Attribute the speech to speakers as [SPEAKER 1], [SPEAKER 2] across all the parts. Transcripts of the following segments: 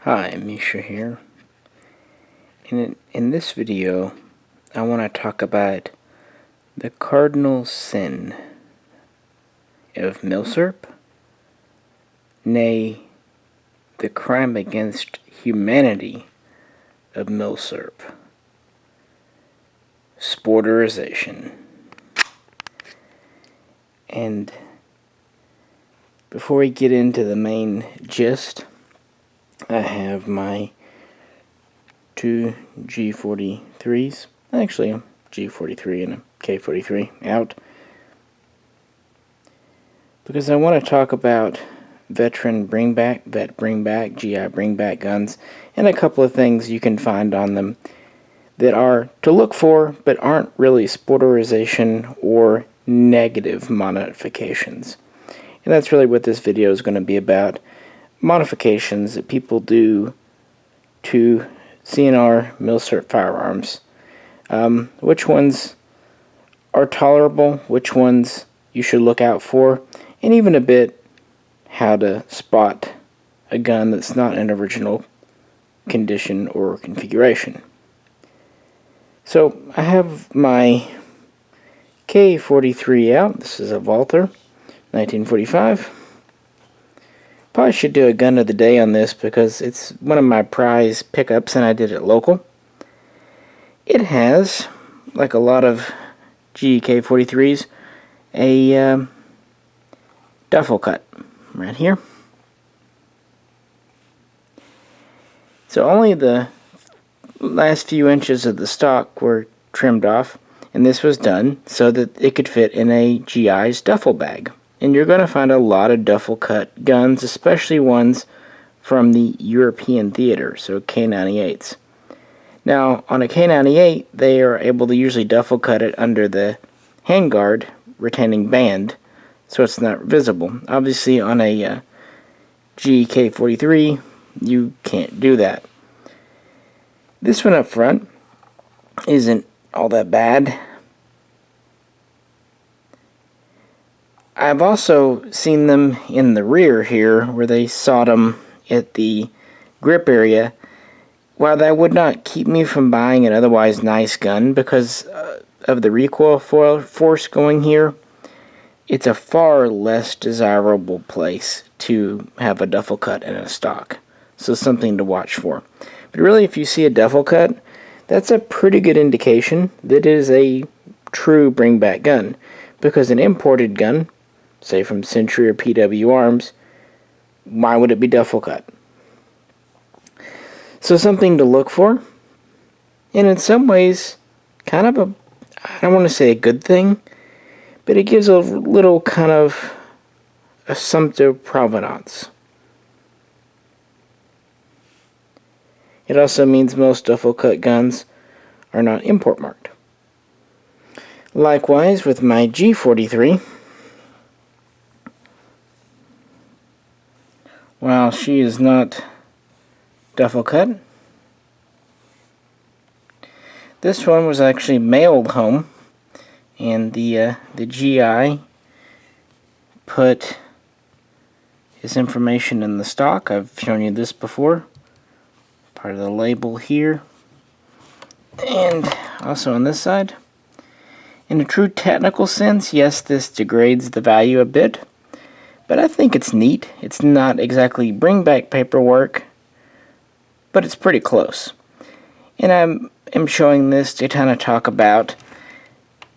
[SPEAKER 1] Hi, Misha here. In this video, I want to talk about the cardinal sin of Milsurp, nay, the crime against humanity of Milsurp, Sporterization. And before we get into the main gist, I have my two G43s, actually a G43 and a K43 out, because I want to talk about vet bringback, GI bringback guns, and a couple of things you can find on them that are to look for, but aren't really sporterization or negative modifications. And that's really what this video is going to be about. Modifications that people do to CNR Milsurp firearms. Which ones are tolerable, which ones you should look out for, and even a bit how to spot a gun that's not in original condition or configuration. So I have my K43 out. This is a Walther 1945. Probably should do a gun of the day on this because it's one of my prize pickups and I did it local. It has, like a lot of GK43s, a duffel cut right here. So only the last few inches of the stock were trimmed off, and this was done so that it could fit in a GI's duffel bag. And you're going to find a lot of duffel cut guns, especially ones from the European theater, so K98s. Now, on a K98, they are able to usually duffel cut it under the handguard retaining band, so it's not visible. Obviously, on a GK43, you can't do that. This one up front isn't all that bad. I've also seen them in the rear here, where they sawed them at the grip area. While that would not keep me from buying an otherwise nice gun because of the recoil force going here, it's a far less desirable place to have a duffel cut in a stock. So something to watch for. But really, if you see a duffel cut, that's a pretty good indication that it is a true bring-back gun. Because an imported gun, say from Century or PW Arms, why would it be duffel cut? So something to look for, and in some ways, kind of a, I don't want to say a good thing, but it gives a little kind of assumptive provenance. It also means most duffel cut guns are not import marked. Likewise with my G43, while she is not duffel cut, this one was actually mailed home, and the GI put his information in the stock. I've shown you this before, part of the label here, and also on this side. In a true technical sense, yes, this degrades the value a bit, but I think it's neat. It's not exactly bring back paperwork, but it's pretty close. And I am showing this to kind of talk about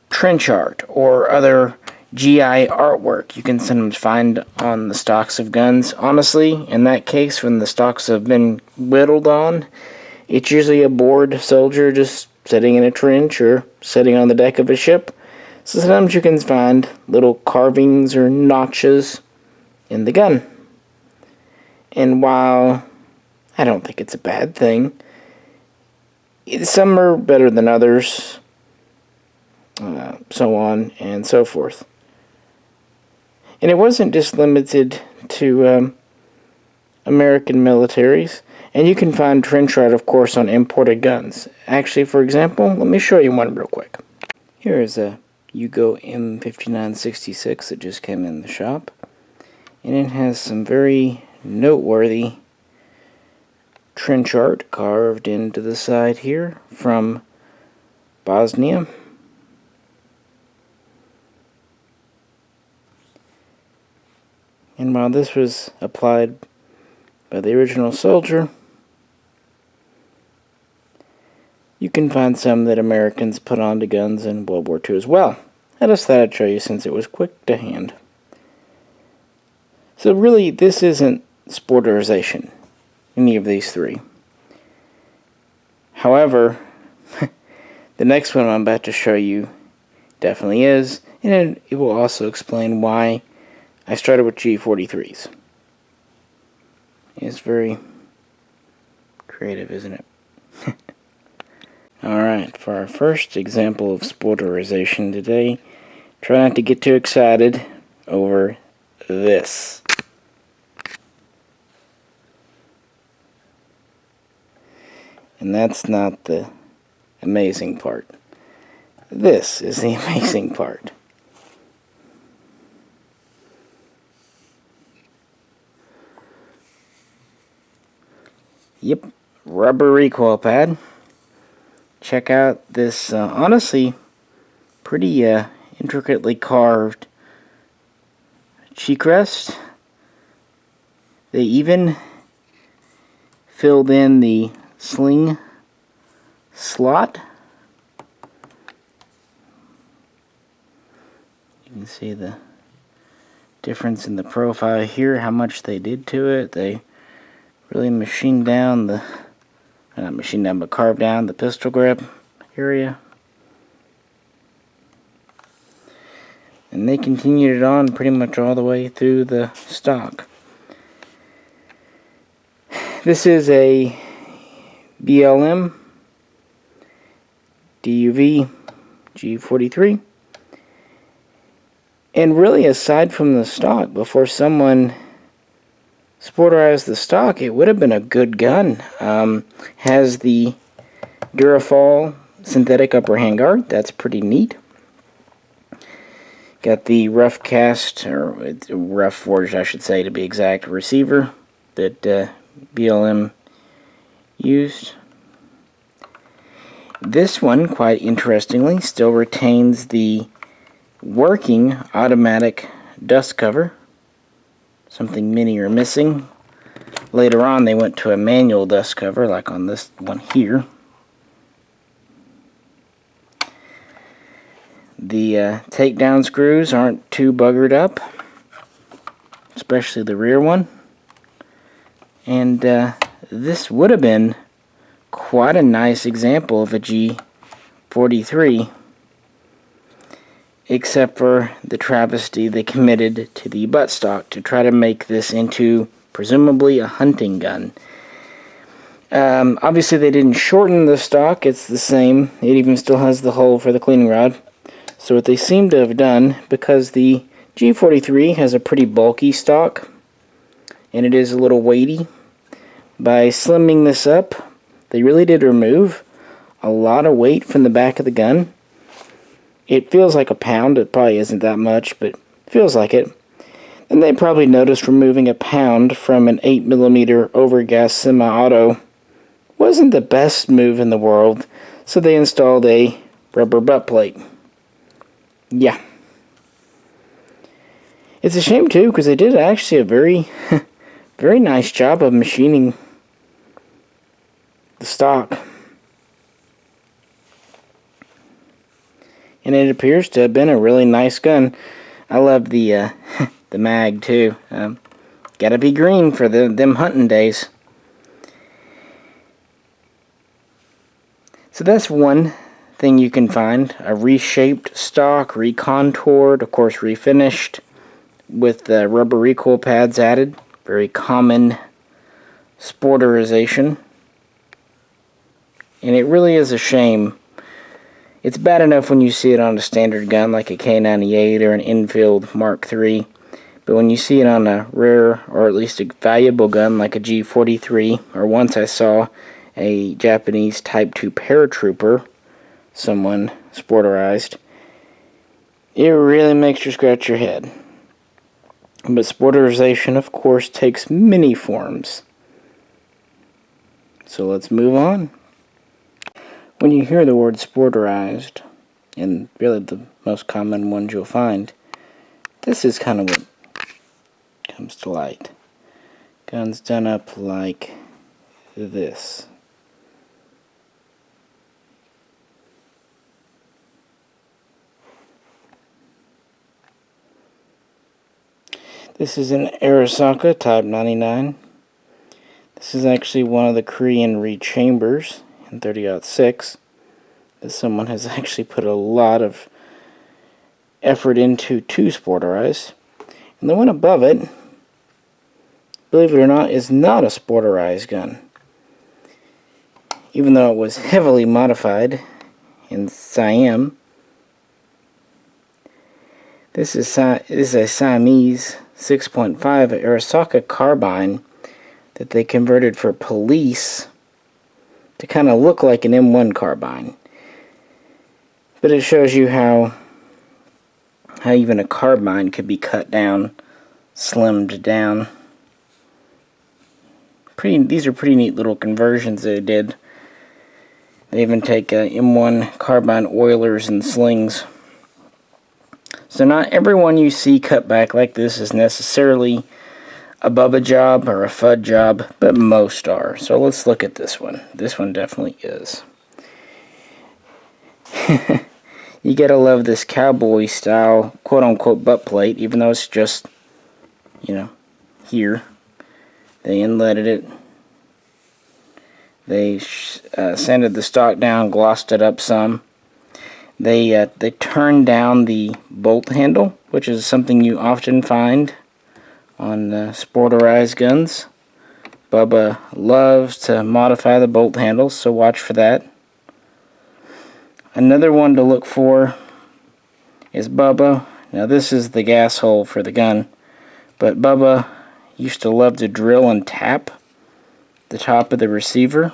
[SPEAKER 1] trench art or other GI artwork you can sometimes find on the stocks of guns. Honestly, in that case, when the stocks have been whittled on, it's usually a bored soldier just sitting in a trench or sitting on the deck of a ship. So sometimes you can find little carvings or notches in the gun. And while I don't think it's a bad thing, some are better than others, so on and so forth. And it wasn't just limited to American militaries. And you can find trench art, of course, on imported guns. Actually, for example, let me show you one real quick. Here is a Yugo M5966 that just came in the shop. And it has some very noteworthy trench art carved into the side here from Bosnia. And while this was applied by the original soldier, you can find some that Americans put onto guns in World War II as well. I just thought I'd show you since it was quick to hand. So really, this isn't sporterization, any of these three. However, the next one I'm about to show you definitely is, and it will also explain why I started with G43s. It's very creative, isn't it? Alright, for our first example of sporterization today, try not to get too excited over this. And that's not the amazing part. This is the amazing part. Yep, rubber recoil pad. Check out this, honestly, pretty intricately carved cheek rest. They even filled in the sling slot. You can see the difference in the profile here, how much they did to it. They really machined down the, not machined down, but carved down the pistol grip area. And they continued it on pretty much all the way through the stock. This is a BLM DUV G43. And really, aside from the stock, before someone sporterized the stock, it would have been a good gun. Has the Durafall synthetic upper handguard. That's pretty neat. Got the rough cast, or rough forged, I should say, to be exact, receiver that BLM used. This one, quite interestingly, still retains the working automatic dust cover. Something many are missing. Later on, they went to a manual dust cover, like on this one here. The takedown screws aren't too buggered up, especially the rear one. And this would have been quite a nice example of a G43, except for the travesty they committed to the buttstock to try to make this into presumably a hunting gun. Obviously they didn't shorten the stock, it's the same. It even still has the hole for the cleaning rod. So what they seem to have done, because the G43 has a pretty bulky stock, and it is a little weighty, by slimming this up, they really did remove a lot of weight from the back of the gun. It feels like a pound. It probably isn't that much, but it feels like it. And they probably noticed removing a pound from an 8mm overgas semi-auto wasn't the best move in the world, so they installed a rubber butt plate. Yeah. It's a shame, too, because they did actually a very, very nice job of machining the stock. And it appears to have been a really nice gun. I love the the mag too. Gotta be green for them hunting days. So that's one thing you can find. A reshaped stock, recontoured, of course refinished, with rubber recoil pads added. Very common sporterization. And it really is a shame. It's bad enough when you see it on a standard gun like a K98 or an Infield Mark III, but when you see it on a rare or at least a valuable gun like a G43, or once I saw a Japanese Type 2 paratrooper, someone sporterized, it really makes you scratch your head. But sporterization, of course, takes many forms. So let's move on. When you hear the word sporterized, and really the most common ones you'll find, this is kind of what comes to light. Guns done up like this. This is an Arisaka Type 99. This is actually one of the Korean rechambers in 30-06 that someone has actually put a lot of effort into to sporterize. And the one above it, believe it or not, is not a sporterized gun. Even though it was heavily modified in Siam. This is a Siamese 6.5 Arisaka carbine that they converted for police to kind of look like an M1 carbine. But it shows you how even a carbine could be cut down, slimmed down. These are pretty neat little conversions they did. They even take M1 carbine oilers and slings. So not everyone you see cut back like this is necessarily a Bubba job or a FUD job, but most are. So let's look at this one. This one definitely is. You gotta love this cowboy style quote-unquote butt plate, even though it's just, you know, here. They inletted it. They sanded the stock down, glossed it up some. They turned down the bolt handle, which is something you often find on sporterized guns. Bubba loves to modify the bolt handles, so watch for that. Another one to look for is Bubba. Now this is the gas hole for the gun, but Bubba used to love to drill and tap the top of the receiver.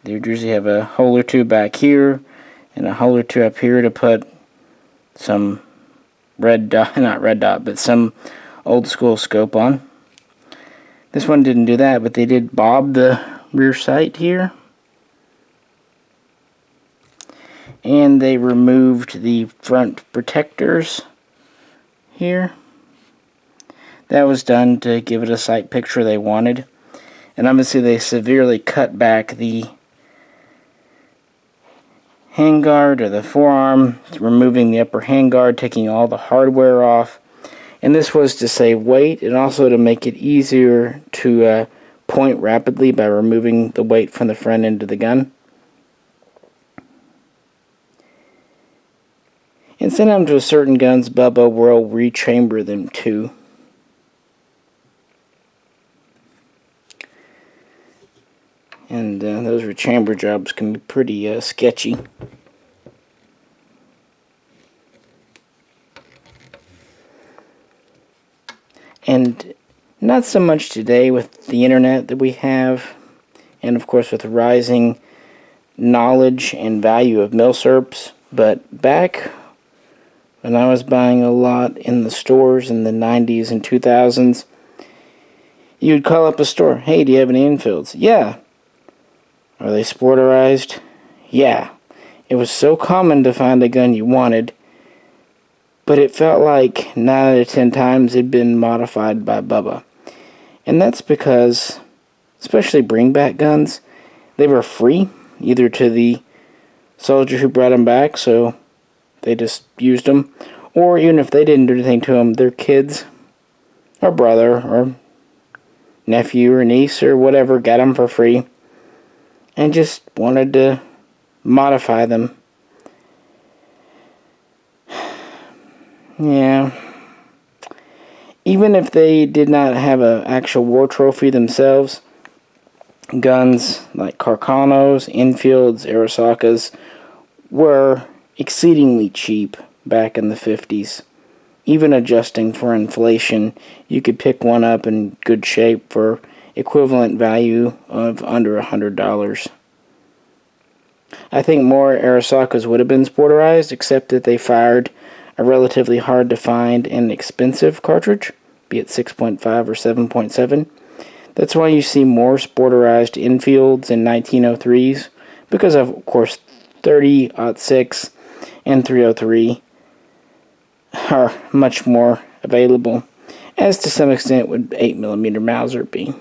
[SPEAKER 1] They usually have a hole or two back here and a hole or two up here to put some red dot, not red dot, but some old school scope on. This one didn't do that, but they did bob the rear sight here. And they removed the front protectors here. That was done to give it a sight picture they wanted. And obviously they severely cut back the handguard or the forearm, removing the upper handguard, taking all the hardware off. And this was to save weight and also to make it easier to point rapidly by removing the weight from the front end of the gun. And sometimes with certain guns, Bubba will rechamber them too. And those rechamber jobs can be pretty sketchy. And not so much today with the internet that we have, and of course with the rising knowledge and value of Milsurps, but back when I was buying a lot in the stores in the 90s and 2000s, you'd call up a store, hey, do you have any Infields? Yeah. Are they sporterized? Yeah. It was so common to find a gun you wanted, but it felt like 9 out of 10 times it'd been modified by Bubba. And that's because, especially bring-back guns, they were free, either to the soldier who brought them back, so they just used them, or even if they didn't do anything to them, their kids, or brother, or nephew, or niece, or whatever, got them for free, and just wanted to modify them. Yeah. Even if they did not have an actual war trophy themselves, guns like Carcanos, Infields, Arisakas were exceedingly cheap back in the 50s. Even adjusting for inflation, you could pick one up in good shape for equivalent value of under $100. I think more Arisakas would have been sporterized, except that they fired a relatively hard to find and expensive cartridge, be it 6.5 or 7.7. That's why you see more sporterized Infields and 1903s, because of course 30-06 and 303 are much more available, as to some extent would 8mm Mauser be.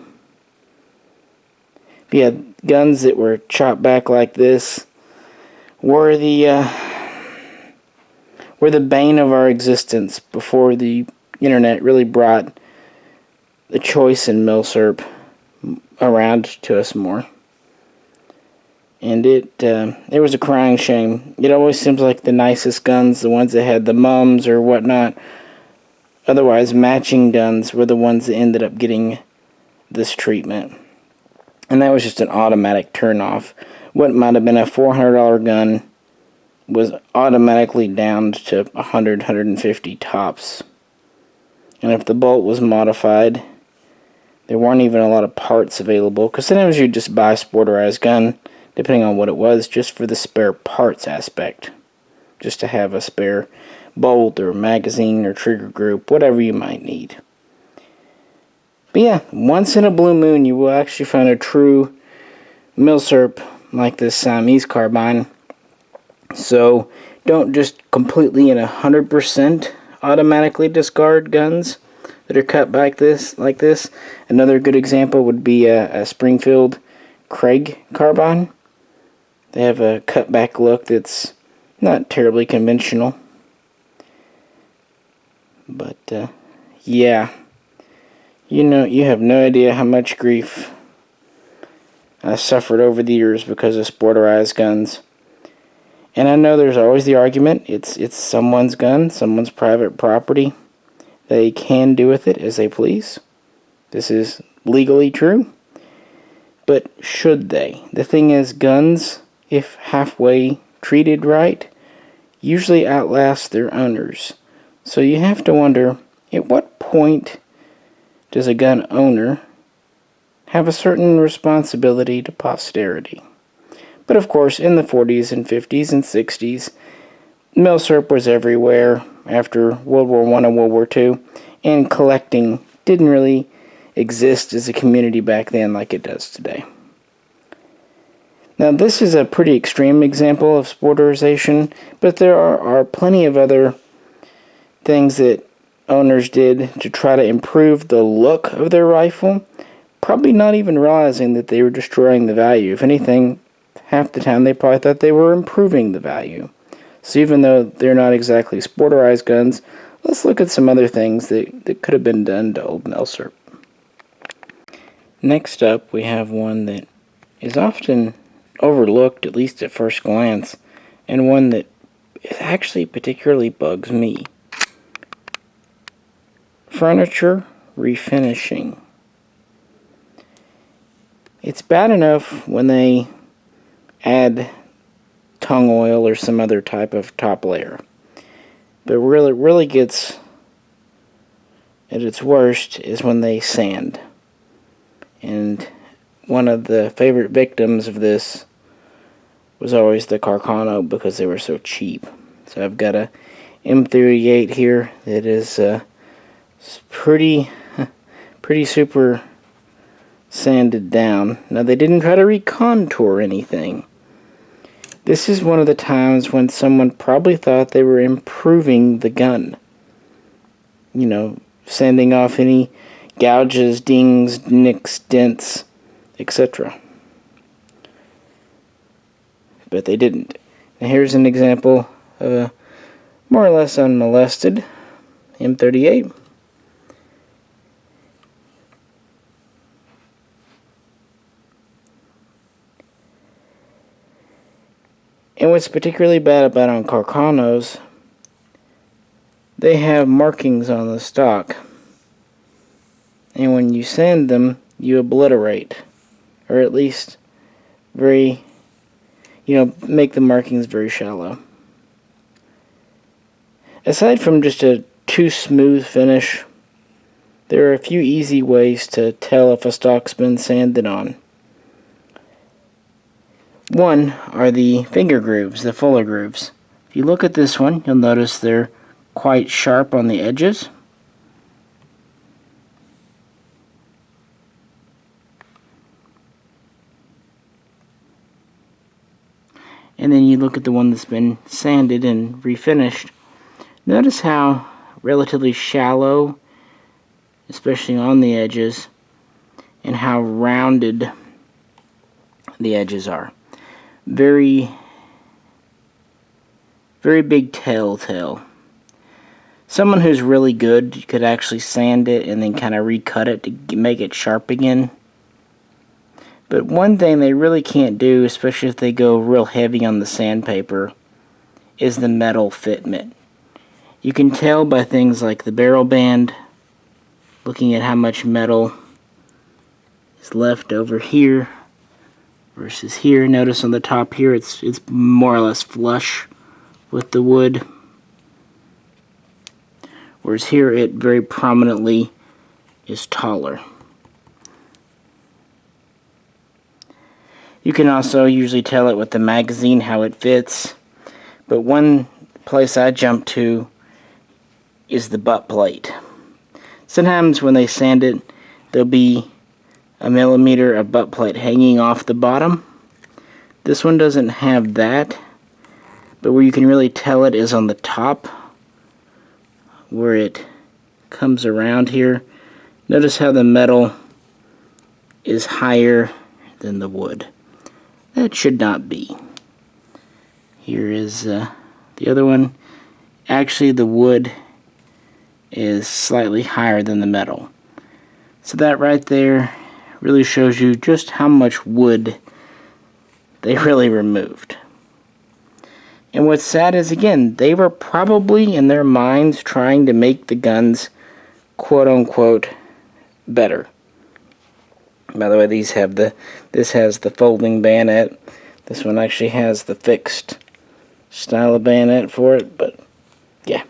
[SPEAKER 1] But yeah, guns that were chopped back like this were the bane of our existence before the internet really brought the choice in Milsurp around to us more. And it was a crying shame. It always seems like the nicest guns, the ones that had the mums or whatnot, otherwise matching guns, were the ones that ended up getting this treatment. And that was just an automatic turn-off. What might have been a $400 gun was automatically down to 100, 150 tops. And if the bolt was modified, there weren't even a lot of parts available, because sometimes you'd just buy a sporterized gun, depending on what it was, just for the spare parts aspect. Just to have a spare bolt or magazine or trigger group, whatever you might need. But yeah, once in a blue moon you will actually find a true Milsurp like this Siamese carbine. So don't just completely and 100% automatically discard guns that are cut back like this. Another good example would be a Springfield Craig carbine. They have a cutback look that's not terribly conventional. But yeah, you have no idea how much grief I suffered over the years because of sporterized guns. And I know there's always the argument, it's someone's gun, someone's private property. They can do with it as they please. This is legally true. But should they? The thing is, guns, if halfway treated right, usually outlast their owners. So you have to wonder, at what point does a gun owner have a certain responsibility to posterity? But of course, in the 40s and 50s and 60s, Milsurp was everywhere after World War I and World War II, and collecting didn't really exist as a community back then like it does today. Now, this is a pretty extreme example of sporterization, but there are plenty of other things that owners did to try to improve the look of their rifle, probably not even realizing that they were destroying the value. If anything, half the time they probably thought they were improving the value. So even though they're not exactly sporterized guns, let's look at some other things that could have been done to old Milsurp. Next up, we have one that is often overlooked, at least at first glance, and one that actually particularly bugs me. Furniture refinishing. It's bad enough when they add tung oil or some other type of top layer, but really gets at its worst is when they sand. And one of the favorite victims of this was always the Carcano, because they were so cheap. So I've got a M38 here that is pretty super sanded down. Now, they didn't try to recontour anything. This is one of the times when someone probably thought they were improving the gun. You know, sanding off any gouges, dings, nicks, dents, etc. But they didn't. Now here's an example of a more or less unmolested M38. And what's particularly bad about on Carcanos, they have markings on the stock. And when you sand them, you obliterate. Or at least make the markings very shallow. Aside from just a too smooth finish, there are a few easy ways to tell if a stock's been sanded on. One are the finger grooves, the fuller grooves. If you look at this one, you'll notice they're quite sharp on the edges. and then you look at the one that's been sanded and refinished. Notice how relatively shallow, especially on the edges, and how rounded the edges are. Very, very big telltale. Someone who's really good could actually sand it and then kind of recut it to make it sharp again. But one thing they really can't do, especially if they go real heavy on the sandpaper, is the metal fitment. You can tell by things like the barrel band, looking at how much metal is left over here versus here. Notice on the top here it's more or less flush with the wood, whereas here it very prominently is taller. You can also usually tell it with the magazine how it fits, but one place I jump to is the butt plate. Sometimes when they sand it, there'll be a millimeter of butt plate hanging off the bottom. This one doesn't have that, but where you can really tell it is on the top, where it comes around here. Notice how the metal is higher than the wood. That should not be. Here is the other one. Actually, the wood is slightly higher than the metal. So that right there really shows you just how much wood they really removed. And what's sad is, again, they were probably in their minds trying to make the guns quote-unquote better. By the way, this has the folding bayonet. This one actually has the fixed style of bayonet for it, but yeah.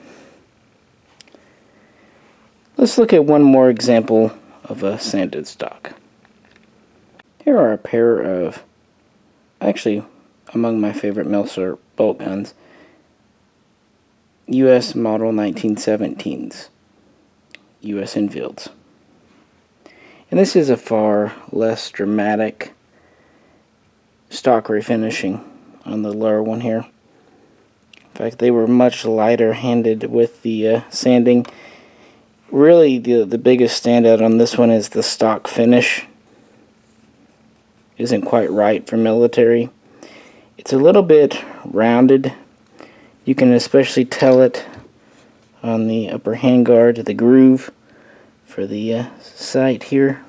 [SPEAKER 1] Let's look at one more example of a sanded stock. Here are a pair of, actually, among my favorite Milsurp bolt guns, US model 1917s, US Infields. And this is a far less dramatic stock refinishing on the lower one here. In fact, they were much lighter handed with the sanding. Really, the biggest standout on this one is the stock finish. Isn't quite right for military. It's a little bit rounded. You can especially tell it on the upper handguard, the groove for the sight here,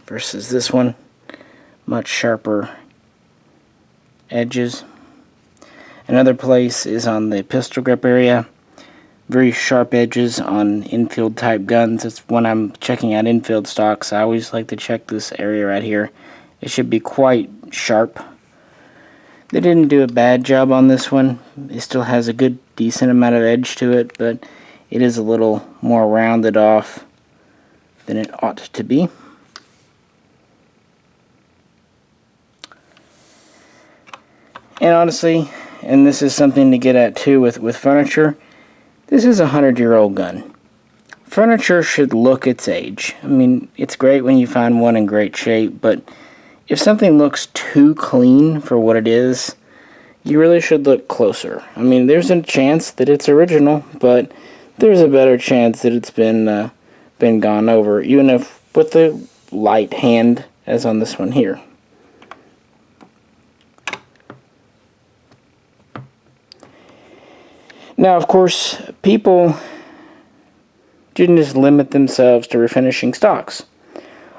[SPEAKER 1] versus this one, much sharper edges. Another place is on the pistol grip area. Very sharp edges on Infield type guns. It's when I'm checking out Infield stocks, I always like to check this area right here. It should be quite sharp. They didn't do a bad job on this one. It still has a good decent amount of edge to it, but it is a little more rounded off than it ought to be. And honestly, and this is something to get at too with furniture, this is a 100-year-old gun. Furniture should look its age. I mean, it's great when you find one in great shape, but if something looks too clean for what it is, you really should look closer. I mean, there's a chance that it's original, but there's a better chance that it's been gone over, even if with the light hand, as on this one here. Now, of course, people didn't just limit themselves to refinishing stocks.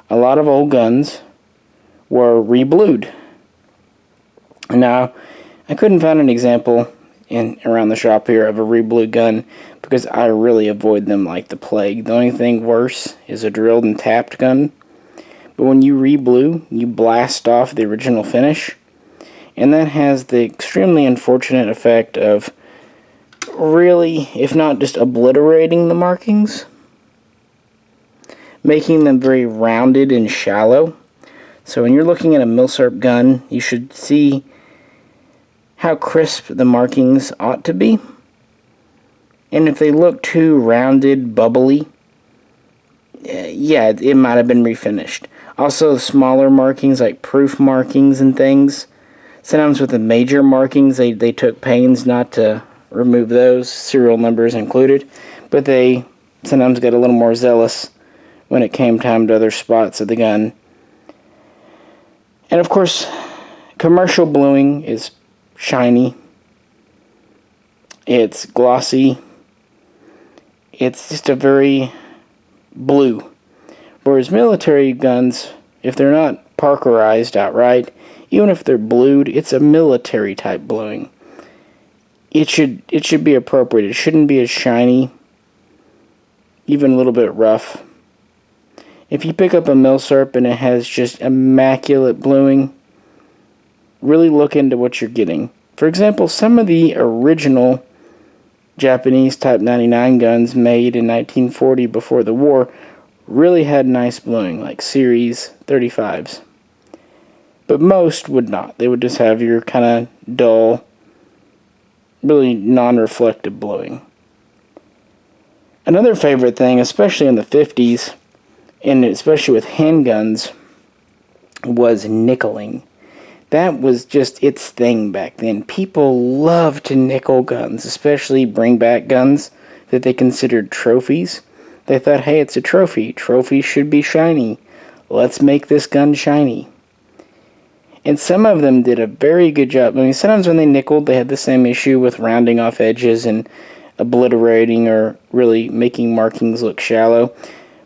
[SPEAKER 1] A lot of old guns were reblued. Now, I couldn't find an example around the shop here of a reblued gun because I really avoid them like the plague. The only thing worse is a drilled and tapped gun. But when you reblue, you blast off the original finish, and that has the extremely unfortunate effect of really, if not just obliterating the markings, making them very rounded and shallow. So when you're looking at a Milsurp gun, you should see how crisp the markings ought to be. And if they look too rounded, bubbly, yeah, it might have been refinished. Also, smaller markings like proof markings and things, Sometimes with the major markings, they took pains not to remove those, serial numbers included, but they sometimes got a little more zealous when it came time to other spots of the gun. And of course, commercial bluing is shiny, it's glossy, it's just a very blue. Whereas military guns, if they're not Parkerized outright, even if they're blued, it's a military type bluing. It should be appropriate. It shouldn't be as shiny, even a little bit rough. If you pick up a Milsurp and it has just immaculate bluing, really look into what you're getting. For example, some of the original Japanese Type 99 guns made in 1940 before the war really had nice bluing, like Series 35s. But most would not. They would just have your kind of dull, really non-reflective bluing. Another favorite thing, especially in the 50s, and especially with handguns, was nickling. That was just its thing back then. People loved to nickel guns, especially bring back guns that they considered trophies. They thought, hey, it's a trophy. Trophies should be shiny. Let's make this gun shiny. And some of them did a very good job. I mean, sometimes when they nickeled, they had the same issue with rounding off edges and obliterating or really making markings look shallow.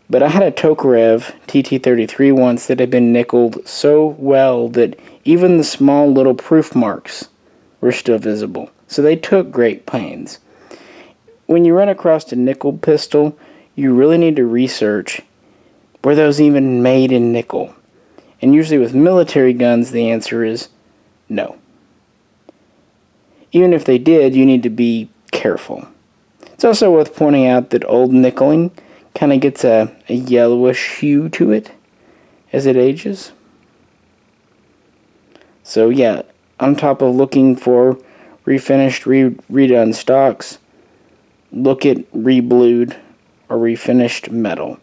[SPEAKER 1] But I had a Tokarev TT33 once that had been nickeled so well that even the small little proof marks were still visible. So they took great pains. When you run across a nickeled pistol, you really need to research, were those even made in nickel? And usually with military guns, the answer is no. Even if they did, you need to be careful. It's also worth pointing out that old nickeling kind of gets a yellowish hue to it as it ages. So yeah, on top of looking for refinished, redone stocks, look at reblued or refinished metal.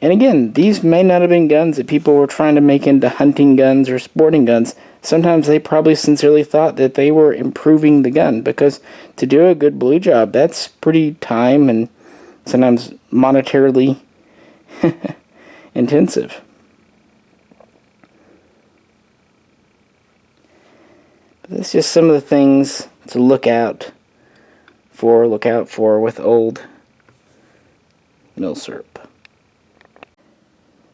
[SPEAKER 1] And again, these may not have been guns that people were trying to make into hunting guns or sporting guns. Sometimes they probably sincerely thought that they were improving the gun, because to do a good blue job, that's pretty time and sometimes monetarily intensive. But that's just some of the things to look out for with old Milsurp.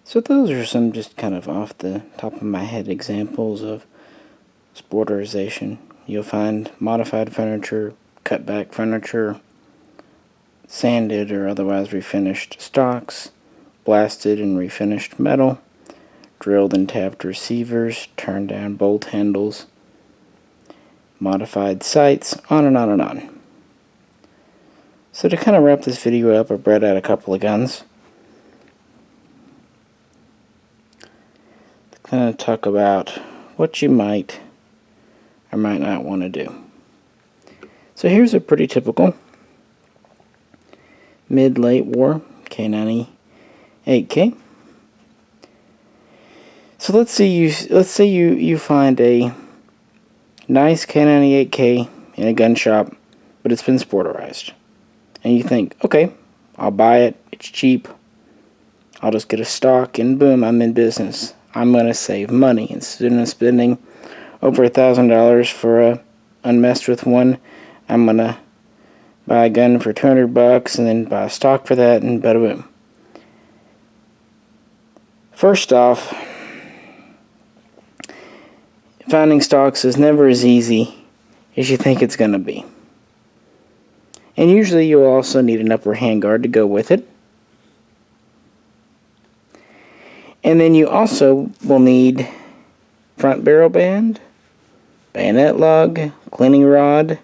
[SPEAKER 1] So those are some just kind of off the top of my head examples of sporterization. You'll find modified furniture, cut back furniture, sanded or otherwise refinished stocks, blasted and refinished metal, drilled and tapped receivers, turned down bolt handles, modified sights, on and on and on. So to kind of wrap this video up, I brought out a couple of guns. Kind of talk about what you might or might not want to do. So here's a pretty typical mid-late war K98K. So let's say you find a nice K98K in a gun shop, but it's been sporterized, and you think, okay, I'll buy it. It's cheap. I'll just get a stock, and boom, I'm in business. I'm going to save money. Instead of spending over $1,000 for a unmessed with one, I'm going to buy a gun for $200 and then buy a stock for that, and bada boom. First off, finding stocks is never as easy as you think it's going to be. And usually you'll also need an upper handguard to go with it. And then you also will need front barrel band, bayonet lug, cleaning rod,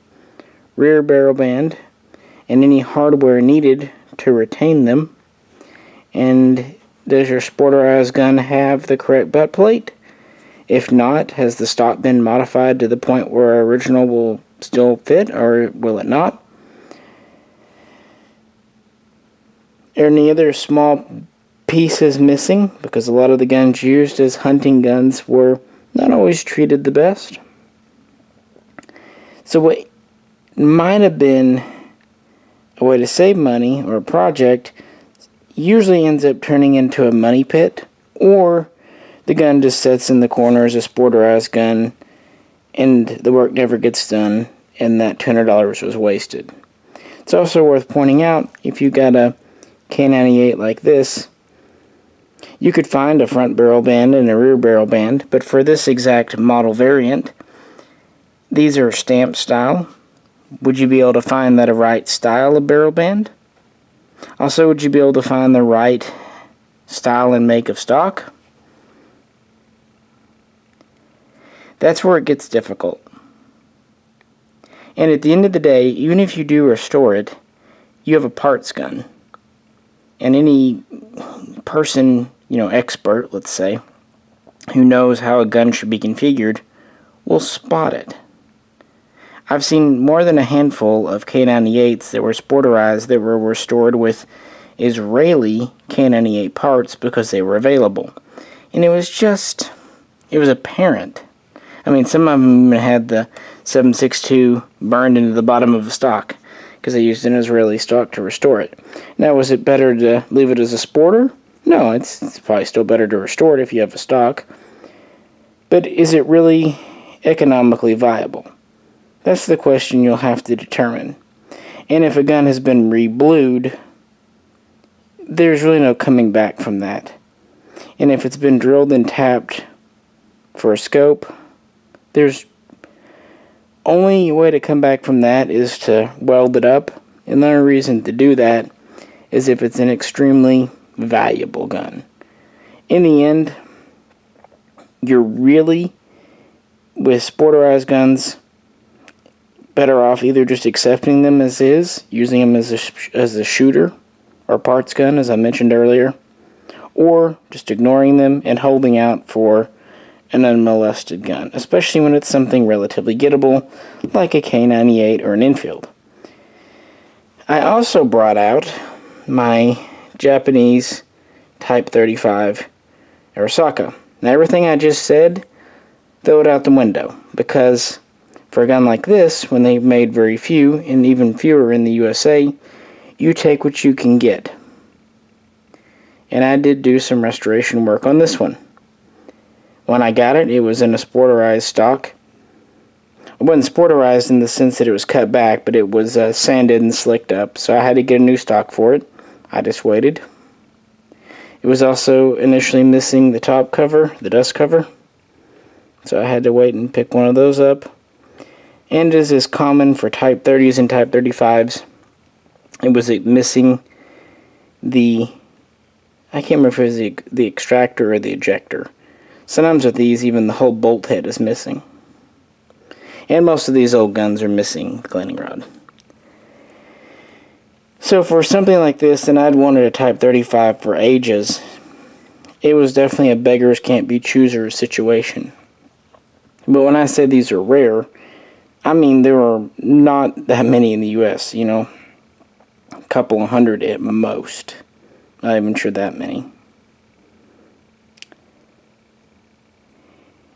[SPEAKER 1] rear barrel band, and any hardware needed to retain them. And does your sporterized gun have the correct butt plate? If not, has the stock been modified to the point where original will still fit, or will it not? Are any other small pieces missing? Because a lot of the guns used as hunting guns were not always treated the best. So what might have been a way to save money or a project usually ends up turning into a money pit, or the gun just sits in the corner as a sporterized gun and the work never gets done and that $200 was wasted. It's also worth pointing out, if you got a K98 like this, you could find a front barrel band and a rear barrel band, but for this exact model variant, these are stamp style. Would you be able to find that a right style of barrel band? Also, would you be able to find the right style and make of stock? That's where it gets difficult. And at the end of the day, even if you do restore it, you have a parts gun. And any person, expert, let's say, who knows how a gun should be configured, will spot it. I've seen more than a handful of K98s that were sporterized that were restored with Israeli K98 parts because they were available. And it was apparent. I mean, some of them even had the 7.62 burned into the bottom of the stock because they used an Israeli stock to restore it. Now, was it better to leave it as a sporter? No, it's probably still better to restore it if you have a stock. But is it really economically viable? That's the question you'll have to determine. And if a gun has been reblued, there's really no coming back from that. And if it's been drilled and tapped for a scope, there's only way to come back from that is to weld it up. And the only reason to do that is if it's an extremely valuable gun. In the end, you're really, with sporterized guns, better off either just accepting them as is, using them as a shooter or parts gun, as I mentioned earlier, or just ignoring them and holding out for an unmolested gun, especially when it's something relatively gettable, like a K98 or an Infield. I also brought out my Japanese Type 35 Arisaka. Now, everything I just said, throw it out the window, because for a gun like this, when they've made very few, and even fewer in the USA, you take what you can get. And I did do some restoration work on this one. When I got it, it was in a sporterized stock. It wasn't sporterized in the sense that it was cut back, but it was sanded and slicked up, so I had to get a new stock for it. I just waited. It was also initially missing the top cover, the dust cover, so I had to wait and pick one of those up. And as is common for Type 30s and Type 35s, it was missing the, I can't remember if it was the extractor or the ejector. Sometimes with these, even the whole bolt head is missing. And most of these old guns are missing the cleaning rod. So for something like this, and I'd wanted a Type 35 for ages, it was definitely a beggars can't be choosers situation. But when I say these are rare, I mean there are not that many in the US, a couple of hundred at most. Not even sure that many.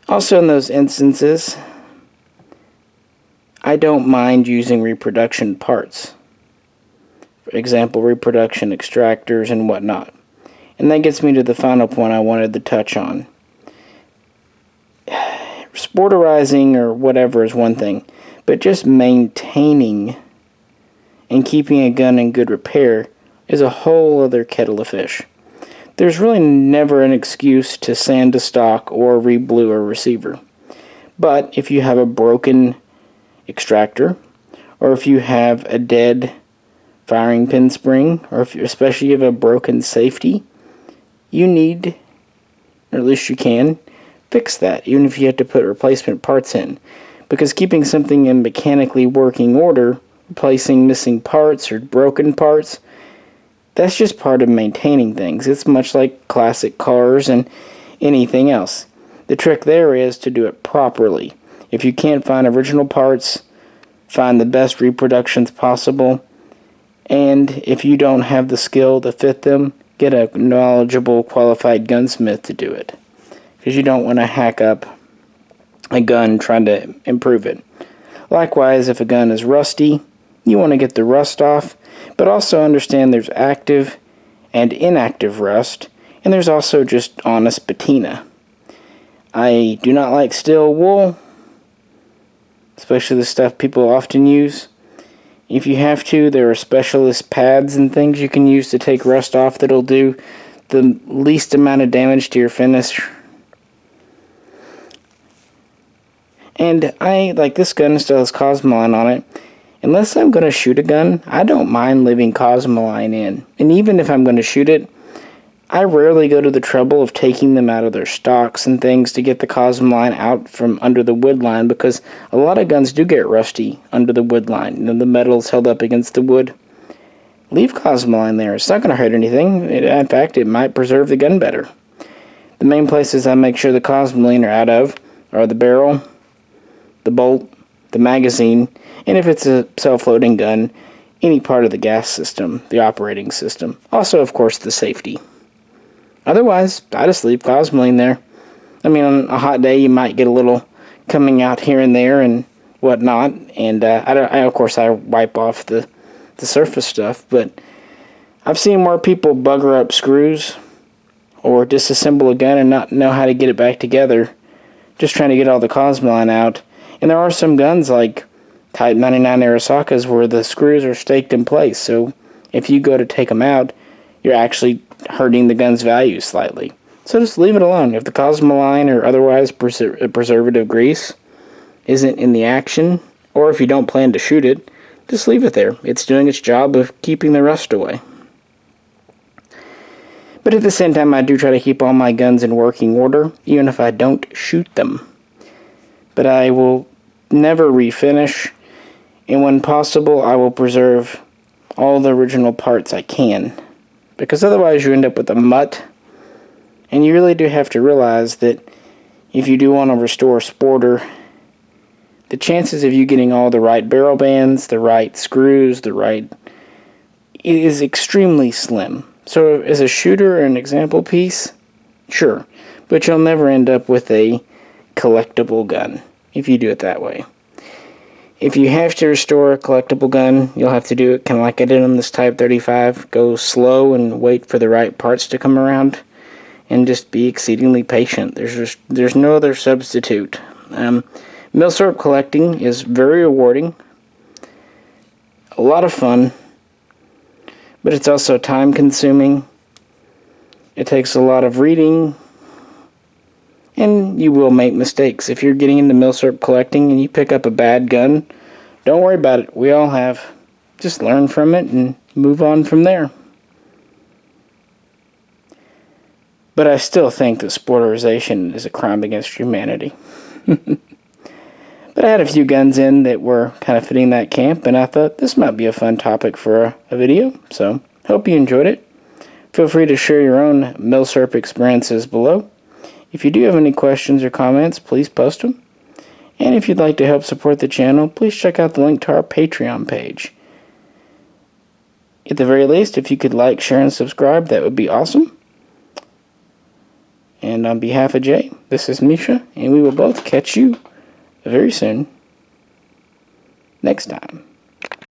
[SPEAKER 1] Also in those instances, I don't mind using reproduction parts. For example, reproduction extractors and whatnot. And that gets me to the final point I wanted to touch on. Sporterizing or whatever is one thing, but just maintaining and keeping a gun in good repair is a whole other kettle of fish. There's really never an excuse to sand a stock or reblue a receiver. But if you have a broken extractor, or if you have a dead firing pin spring, or if especially you have a broken safety, you need, or at least you can, fix that, even if you have to put replacement parts in. Because keeping something in mechanically working order, replacing missing parts or broken parts, that's just part of maintaining things. It's much like classic cars and anything else. The trick there is to do it properly. If you can't find original parts, find the best reproductions possible. And if you don't have the skill to fit them, get a knowledgeable, qualified gunsmith to do it. Because you don't want to hack up a gun trying to improve it. Likewise, if a gun is rusty, you want to get the rust off, but also understand there's active and inactive rust, and there's also just honest patina. I do not like steel wool, especially the stuff people often use. If you have to, there are specialist pads and things you can use to take rust off that'll do the least amount of damage to your finish. And like this gun still has Cosmoline on it. Unless I'm going to shoot a gun, I don't mind leaving Cosmoline in. And even if I'm going to shoot it, I rarely go to the trouble of taking them out of their stocks and things to get the Cosmoline out from under the wood line, because a lot of guns do get rusty under the wood line. You know, the metal's held up against the wood. Leave Cosmoline there. It's not going to hurt anything. In fact, it might preserve the gun better. The main places I make sure the Cosmoline are out of are the barrel, the bolt, the magazine, and if it's a self-loading gun, any part of the gas system, the operating system. Also, of course, the safety. Otherwise, I just leave Cosmoline there. I mean, on a hot day, you might get a little coming out here and there and whatnot, and of course, I wipe off the surface stuff, but I've seen more people bugger up screws or disassemble a gun and not know how to get it back together, just trying to get all the Cosmoline out. And there are some guns like Type 99 Arisakas where the screws are staked in place, so if you go to take them out, you're actually hurting the gun's value slightly. So just leave it alone. If the Cosmoline or otherwise preservative grease isn't in the action, or if you don't plan to shoot it, just leave it there. It's doing its job of keeping the rust away. But at the same time, I do try to keep all my guns in working order, even if I don't shoot them. But I will never refinish, and when possible, I will preserve all the original parts I can, because otherwise you end up with a mutt, and you really do have to realize that if you do want to restore a Sporter, the chances of you getting all the right barrel bands, the right screws, it is extremely slim. So as a shooter or an example piece, sure, but you'll never end up with a collectible gun if you do it that way. If you have to restore a collectible gun, you'll have to do it kind of like I did on this Type 35. Go slow and wait for the right parts to come around, and just be exceedingly patient. There's no other substitute. Milsurp collecting is very rewarding, a lot of fun, but it's also time consuming. It takes a lot of reading, and you will make mistakes. If you're getting into Milsurp collecting and you pick up a bad gun, don't worry about it. We all have. Just learn from it and move on from there. But I still think that sporterization is a crime against humanity. But I had a few guns in that were kind of fitting that camp, and I thought this might be a fun topic for a video, so hope you enjoyed it. Feel free to share your own Milsurp experiences below. If you do have any questions or comments, please post them. And if you'd like to help support the channel, please check out the link to our Patreon page. At the very least, if you could like, share, and subscribe, that would be awesome. And on behalf of Jay, this is Misha, and we will both catch you very soon next time.